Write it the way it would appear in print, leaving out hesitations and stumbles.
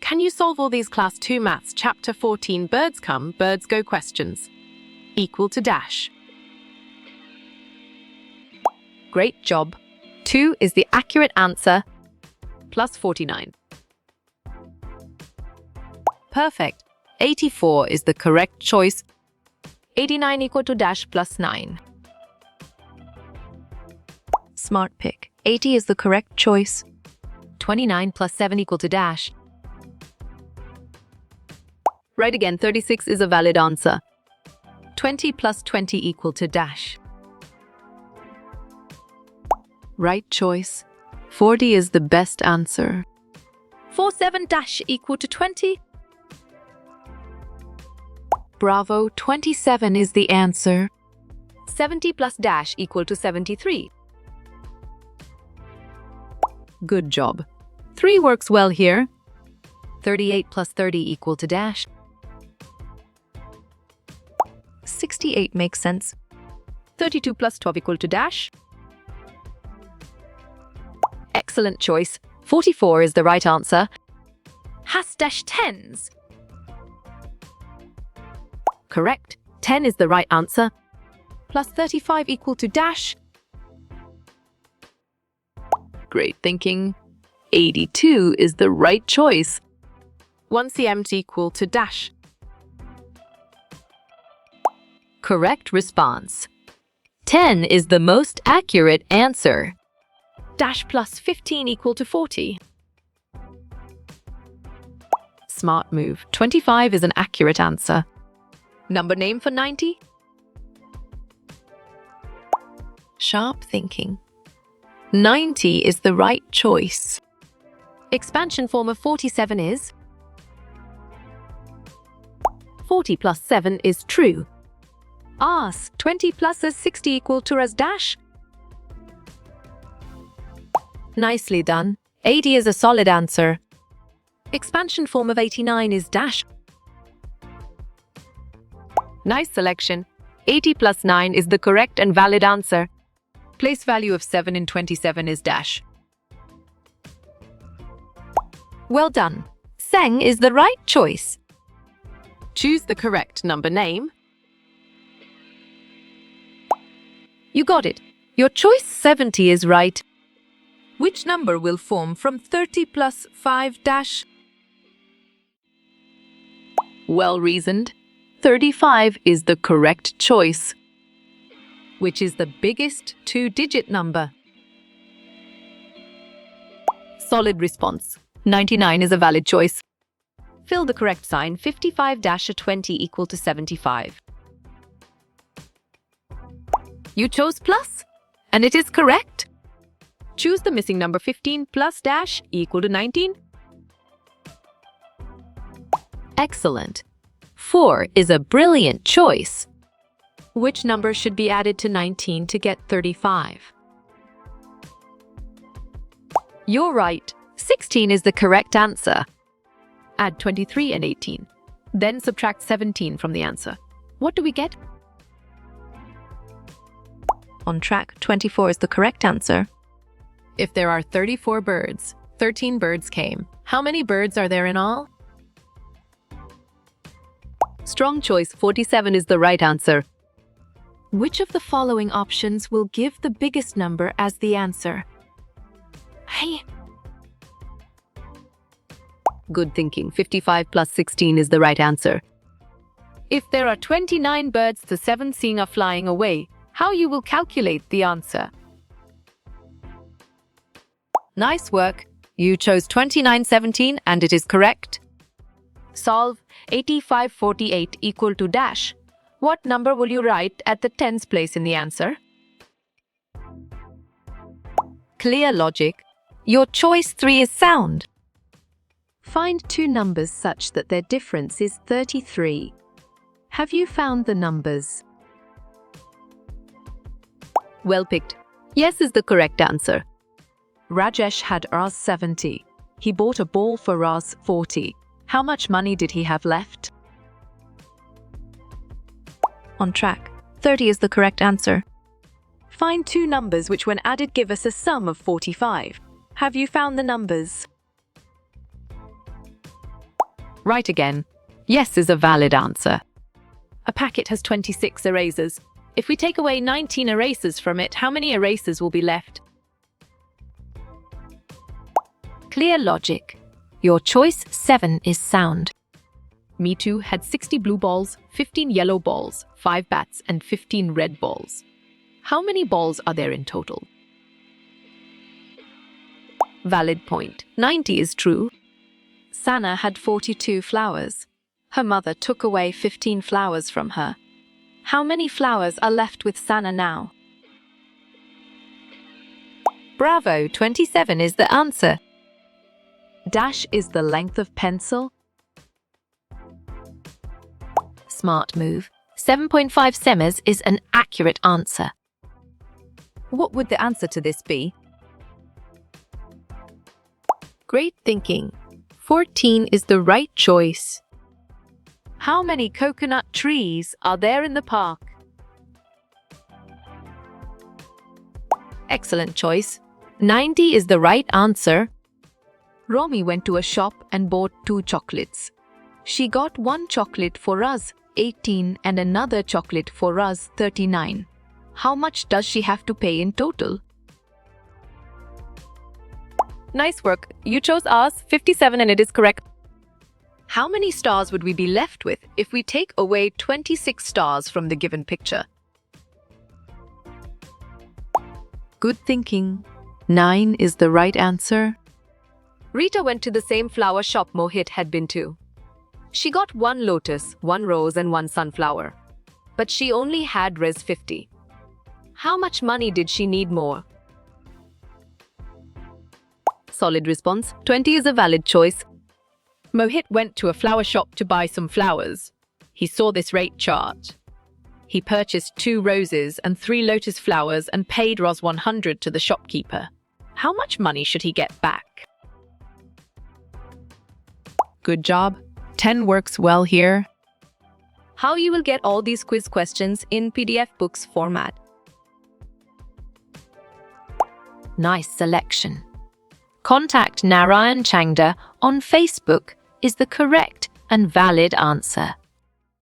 Can you solve all these Class 2 Maths Chapter 14 Birds Come, Birds Go questions? Equal to dash. Great job. 2 is the accurate answer, plus 49. Perfect. 84 is the correct choice. 89 equal to dash plus 9. Smart pick. 80 is the correct choice. 29 plus 7 equal to dash. Right again, 36 is a valid answer. 20 plus 20 equal to dash. Right choice. 40 is the best answer. 47 dash equal to 20. Bravo, 27 is the answer. 70 plus dash equal to 73. Good job. 3 works well here. 38 plus 30 equal to dash. 68 makes sense. 32 plus 12 equal to dash. Excellent choice. 44 is the right answer. Has dash tens. Correct. 10 is the right answer. Plus 35 equal to dash. Great thinking. 82 is the right choice. 1 cm is equal to dash. Correct response. 10 is the most accurate answer. Dash plus 15 equal to 40. Smart move. 25 is an accurate answer. Number name for 90? Sharp thinking. 90 is the right choice. Expansion form of 47 is 40 plus 7 is true. Ask 20 plus a 60 equal to as dash. Nicely done. 80 is a solid answer. Expansion form of 89 is dash. Nice selection. 80 plus 9 is the correct and valid answer. Place value of 7 in 27 is dash. Well done. Seng is the right choice. Choose the correct number name. You got it. Your choice 70 is right. Which number will form from 30 plus 5 dash? Well reasoned. 35 is the correct choice. Which is the biggest 2-digit number? Solid response. 99 is a valid choice. Fill the correct sign. 55 dash a 20 equal to 75. You chose plus, and it is correct. Choose the missing number. 15 plus dash equal to 19. Excellent. 4 is a brilliant choice. Which number should be added to 19 to get 35? You're right. 16 is the correct answer. Add 23 and 18. Then subtract 17 from the answer. What do we get? On track, 24 is the correct answer. If there are 34 birds, 13 birds came. How many birds are there in all? Strong choice. 47 is the right answer. Which of the following options will give the biggest number as the answer? Hey. Good thinking. 55 plus 16 is the right answer. If there are 29 birds, the 7 seeing are flying away, how you will calculate the answer? Nice work. You chose 2917 and it is correct. Solve 8548 equal to dash. What number will you write at the tens place in the answer? Clear logic. Your choice 3 is sound. Find 2 numbers such that their difference is 33. Have you found the numbers? Well picked. Yes is the correct answer. Rajesh had Rs 70. He bought a ball for Rs 40. How much money did he have left? On track. 30 is the correct answer. Find 2 numbers which when added give us a sum of 45. Have you found the numbers? Right again. Yes is a valid answer. A packet has 26 erasers. If we take away 19 erasers from it, how many erasers will be left? Clear logic. Your choice 7 is sound. Me Too had 60 blue balls, 15 yellow balls, 5 bats, and 15 red balls. How many balls are there in total? Valid point. 90 is true. Sana had 42 flowers. Her mother took away 15 flowers from her. How many flowers are left with Sana now? Bravo, 27 is the answer. Dash is the length of pencil. Smart move. 7.5 semes is an accurate answer. What would the answer to this be? Great thinking. 14 is the right choice. How many coconut trees are there in the park? Excellent choice. 90 is the right answer. Romy went to a shop and bought 2 chocolates. She got 1 chocolate for us, 18, and another chocolate for us, 39. How much does she have to pay in total? Nice work. You chose ours, 57, and it is correct. How many stars would we be left with if we take away 26 stars from the given picture? Good thinking. 9 is the right answer. Rita went to the same flower shop Mohit had been to. She got 1 lotus, 1 rose, and 1 sunflower. But she only had Rs 50. How much money did she need more? Solid response. 20 is a valid choice. Mohit went to a flower shop to buy some flowers. He saw this rate chart. He purchased 2 roses and 3 lotus flowers and paid Rs 100 to the shopkeeper. How much money should he get back? Good job. 10 works well here. How you will get all these quiz questions in PDF books format. Nice selection. Contact Narayan Changda on Facebook is the correct and valid answer.